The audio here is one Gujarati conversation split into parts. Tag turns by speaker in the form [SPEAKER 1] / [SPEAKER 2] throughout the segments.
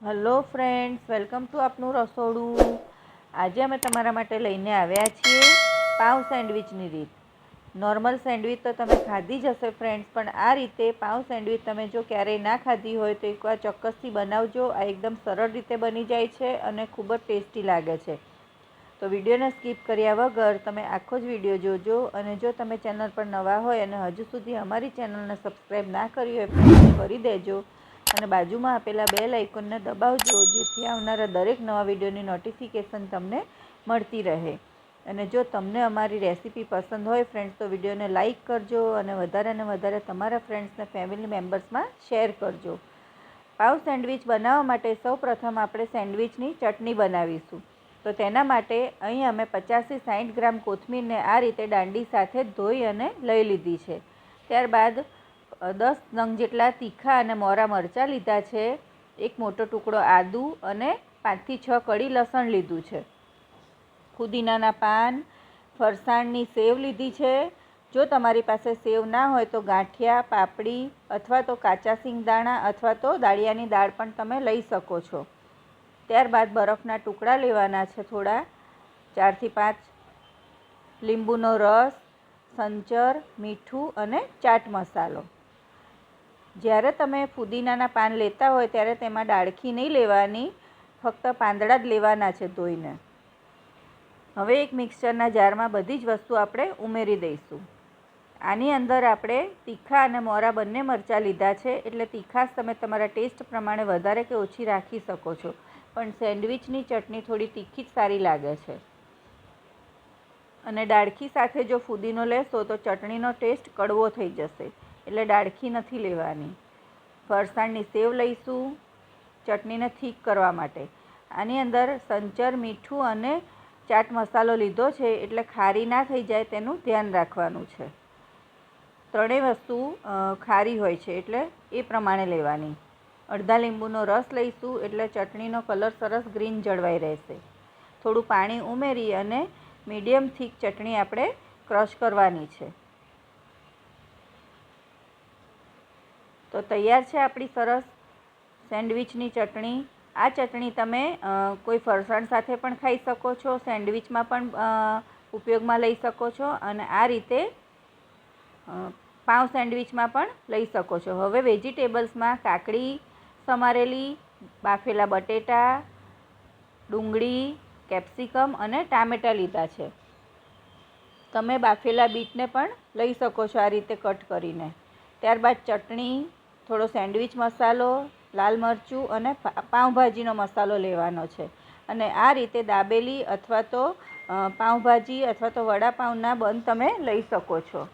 [SPEAKER 1] હેલો ફ્રેન્ડ્સ, વેલકમ ટુ આપનું રસોડું। આજે અમે તમારા માટે લઈને આવ્યા છીએ પાઉં સેન્ડવિચની રીત। નોર્મલ સેન્ડવિચ તો તમે ખાધી જ હશે ફ્રેન્ડ્સ, પણ આ રીતે પાઉં સેન્ડવિચ તમે જો ક્યારેય ના ખાધી હોય તો એકવાર ચોક્કસથી બનાવજો। આ એકદમ સરળ રીતે બની જાય છે અને ખૂબ જ ટેસ્ટી લાગે છે। તો વિડીયોને સ્કીપ કર્યા વગર તમે આખો જ વિડીયો જોજો। અને જો તમે ચેનલ પર નવા હોય અને હજુ સુધી અમારી ચેનલને સબસ્ક્રાઈબ ના કરી હોય તો કરી દેજો અને બાજુમાં આપેલા બેલ આઇકોનને દબાવજો, જેથી આવનારા દરેક નવા વિડીયોની નોટિફિકેશન તમને મળતી રહે। અને જો તમને અમારી રેસીપી પસંદ હોય ફ્રેન્ડ્સ તો વિડીયોને લાઇક કરજો અને વધારે તમારા ફ્રેન્ડ્સને ફેમિલી મેમ્બર્સમાં શેર કરજો। પાઉં સેન્ડવિચ બનાવવા માટે સૌપ્રથમ આપણે સેન્ડવિચની ચટણી બનાવીશું। તો તેના માટે અહીં અમે 50થી 60 ગ્રામ કોથમીરને આ રીતે દાંડી સાથે ધોઈ અને લઈ લીધી છે। ત્યારબાદ 10 નંગ જેટલા તીખા અને મોરા મરચાં લીધા છે, એક મોટો ટુકડો આદુ અને 5 થી 6 કળી લસણ લીધું છે, ફુદીનાના પાન, ફરસાણની સેવ લીધી છે। જો તમારી પાસે સેવ ના હોય તો ગાંઠિયા, પાપડી અથવા તો કાચા સિંગદાણા અથવા તો દાળિયાની દાળ પણ તમે લઈ શકો છો। ત્યારબાદ બરફના ટુકડા લેવાના છે થોડા, 4 થી 5, લીંબુનો રસ, સંચર, મીઠું અને ચાટ મસાલો। જ્યારે તમે ફુદીનાના પાન લેતા હોય ત્યારે તેમાં ડાળખી નહીં લેવાની, ફક્ત પાંદડા જ લેવાના છે ધોઈને। હવે એક મિક્સરના જારમાં બધી જ વસ્તુ આપણે ઉમેરી દઈશું। આની અંદર આપણે તીખા અને મોરા બંને મરચાં લીધા છે, એટલે તીખાશ તમે તમારા ટેસ્ટ પ્રમાણે વધારે કે ઓછી રાખી શકો છો, પણ સેન્ડવિચની ચટણી થોડી તીખી જ સારી લાગે છે। અને ડાળખી સાથે જો ફુદીનો લેશો તો ચટણીનો ટેસ્ટ કડવો થઈ જશે, એટલે ડાળખી નથી લેવાની। ફરસાણની સેવ લઈશું ચટણીને થીક કરવા માટે। આની અંદર સંચર, મીઠું અને ચાટ મસાલો લીધો છે, એટલે ખારી ના થઈ જાય તેનું ધ્યાન રાખવાનું છે। ત્રણેય વસ્તુ ખારી હોય છે એટલે એ પ્રમાણે લેવાની। અડધા લીંબુનો રસ લઈશું એટલે ચટણીનો કલર સરસ ગ્રીન જળવાઈ રહેશે। થોડું પાણી ઉમેરી અને મીડિયમ થીક ચટણી આપણે ક્રશ કરવાની છે। તો તૈયાર છે આપણી સરસ સેન્ડવિચની ચટણી। આ ચટણી તમે કોઈ ફરસાણ સાથે પણ ખાઈ શકો છો, સેન્ડવિચમાં પણ ઉપયોગમાં લઈ શકો છો અને આ રીતે પાઉં સેન્ડવિચમાં પણ લઈ શકો છો। હવે વેજીટેબલ્સમાં કાકડી સમારેલી, બાફેલા બટેટા, ડુંગળી, કેપ્સિકમ અને ટામેટાં લીધા છે। તમે બાફેલા બીટને પણ લઈ શકો છો આ રીતે કટ કરીને। ત્યારબાદ ચટણી, થોડો સેન્ડવિચ મસાલો, લાલ મરચું અને પાઉંભાજીનો મસાલો લેવાનો છે અને આ રીતે દાબેલી અથવા તો પાઉંભાજી અથવા તો વડાપાઉંના બન તમે લઈ શકો છો।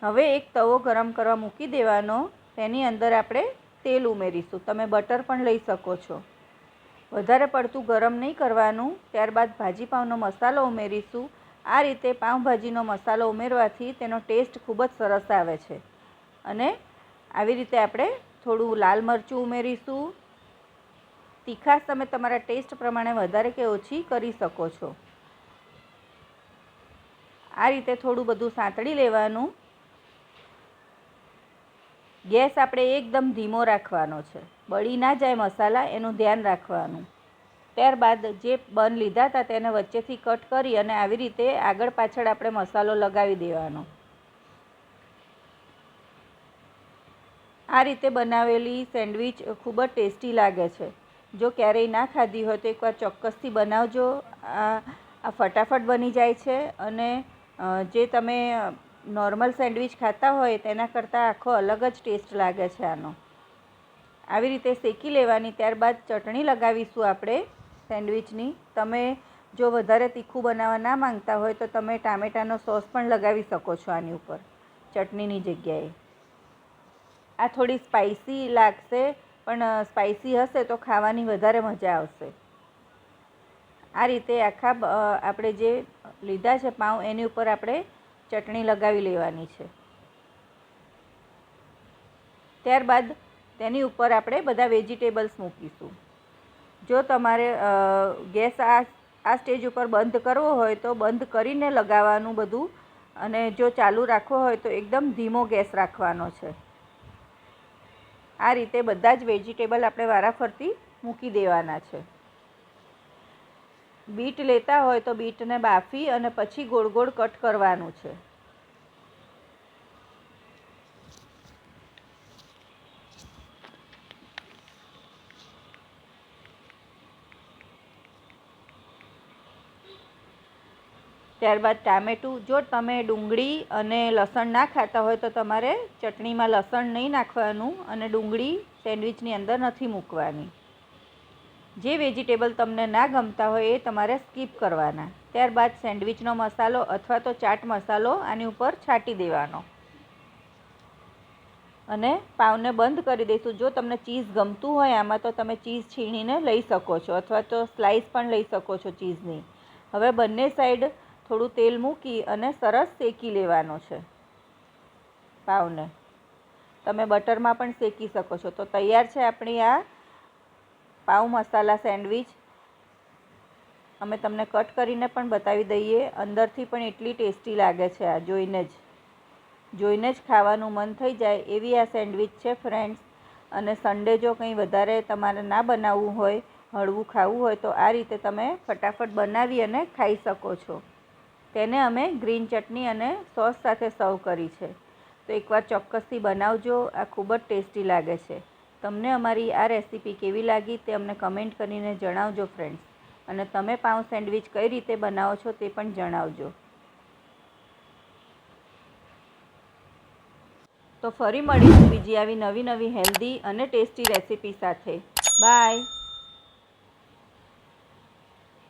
[SPEAKER 1] હવે એક તવો ગરમ કરવા મૂકી દેવાનો, તેની અંદર આપણે તેલ ઉમેરીશું, તમે બટર પણ લઈ શકો છો। વધારે પડતું ગરમ નહીં કરવાનું। ત્યારબાદ ભાજી પાઉંનો મસાલો ઉમેરીશું। આ રીતે પાઉંભાજીનો મસાલો ઉમેરવાથી તેનો ટેસ્ટ ખૂબ જ સરસ આવે છે। અને આવી રીતે આપણે થોડું લાલ મરચું ઉમેરીશું। તીખાશ તમે તમારા ટેસ્ટ પ્રમાણે વધારે કે ઓછી કરી શકો છો। આ રીતે થોડું બધું સાંતળી લેવાનું। ગેસ આપણે એકદમ ધીમો રાખવાનો છે, બળી ના જાય મસાલા, એનું ધ્યાન રાખવાનું। ત્યારબાદ જે બન લીધા હતા તેને વચ્ચેથી કટ કરી અને આવી રીતે આગળ પાછળ આપણે મસાલો લગાવી દેવાનો। આ રીતે બનાવેલી સેન્ડવિચ ખૂબ જ ટેસ્ટી લાગે છે। જો ક્યારેય ના ખાધી હોય તો એકવાર ચોક્કસથી બનાવજો। આ ફટાફટ બની જાય છે અને જે તમે નોર્મલ સેન્ડવિચ ખાતા હોય તેના કરતાં આખો અલગ જ ટેસ્ટ લાગે છે આનો। આવી રીતે શેકી લેવાની। ત્યારબાદ ચટણી લગાવીશું આપણે સેન્ડવિચની। તમે જો વધારે તીખું બનાવવા ના માંગતા હોય તો તમે ટામેટાનો સોસ પણ લગાવી શકો છો આની ઉપર ચટણીની જગ્યાએ। આ થોડી સ્પાઇસી લાગશે, પણ સ્પાઇસી હશે તો ખાવાની વધારે મજા આવશે। આ રીતે આખા આપણે જે લીધા છે પાઉં એની ઉપર આપણે ચટણી લગાવી લેવાની છે। ત્યારબાદ તેની ઉપર આપણે બધા વેજીટેબલ્સ મૂકીશું। જો તમારે ગેસ આ સ્ટેજ ઉપર બંધ કરવો હોય તો બંધ કરીને લગાવવાનું બધું, અને જો ચાલુ રાખવો હોય તો એકદમ ધીમો ગેસ રાખવાનો છે। આ રીતે બધા જ વેજીટેબલ આપણે વારાફરતી મૂકી દેવાના છે. બીટ લેતા હોય તો બીટને બાફી અને પછી ગોળ ગોળ કટ કરવાનું છે. ત્યારબાદ ટામેટું. જો તમે ડુંગળી અને લસણ ના ખાતા હોય તો તમારે ચટણીમાં લસણ નહીં નાખવાનું અને ડુંગળી સેન્ડવિચની અંદર નથી મૂકવાની. જે વેજીટેબલ તમને ના ગમતા હોય એ તમારે સ્કીપ કરવાના. ત્યારબાદ સેન્ડવિચનો મસાલો અથવા તો ચાટ મસાલો આની ઉપર છાંટી દેવાનો અને પાવને બંધ કરી દઈશું. જો તમને ચીઝ ગમતું હોય આમાં તો તમે ચીઝ છીણીને લઈ શકો છો અથવા તો સ્લાઈસ પણ લઈ શકો છો ચીઝની. હવે બંને સાઈડ થોડું તેલ મૂકી અને સરસ શેકી લેવાનો છે પાવને. તમે બટરમાં પણ શેકી શકો છો. તો તૈયાર છે આપણી આ પાવ મસાલા સેન્ડવિચ. અમે તમને કટ કરીને પણ બતાવી દઈએ. અંદરથી પણ એટલી ટેસ્ટી લાગે છે આ જોઈને જ ખાવાનું મન થઈ જાય એવી આ સેન્ડવિચ છે ફ્રેન્ડ્સ. અને સન્ડે જો કંઈ વધારે તમારે ના બનાવવું હોય, હળવું ખાવું હોય તો આ રીતે તમે ફટાફટ બનાવી અને ખાઈ શકો છો. તેને અમે ગ્રીન ચટણી અને સોસ સાથે સર્વ કરી છે. તો એકવાર ચોક્કસથી બનાવજો. આ ખૂબ જ ટેસ્ટી લાગે છે. તમને અમારી આ રેસીપી કેવી લાગી તે અમને કમેન્ટ કરીને જણાવજો ફ્રેન્ડ્સ. અને તમે પાઉં સેન્ડવિચ કઈ રીતે બનાવો છો તે પણ જણાવજો. તો ફરી મળીશું બીજી આવી નવી હેલ્ધી અને ટેસ્ટી રેસીપી સાથે. બાય.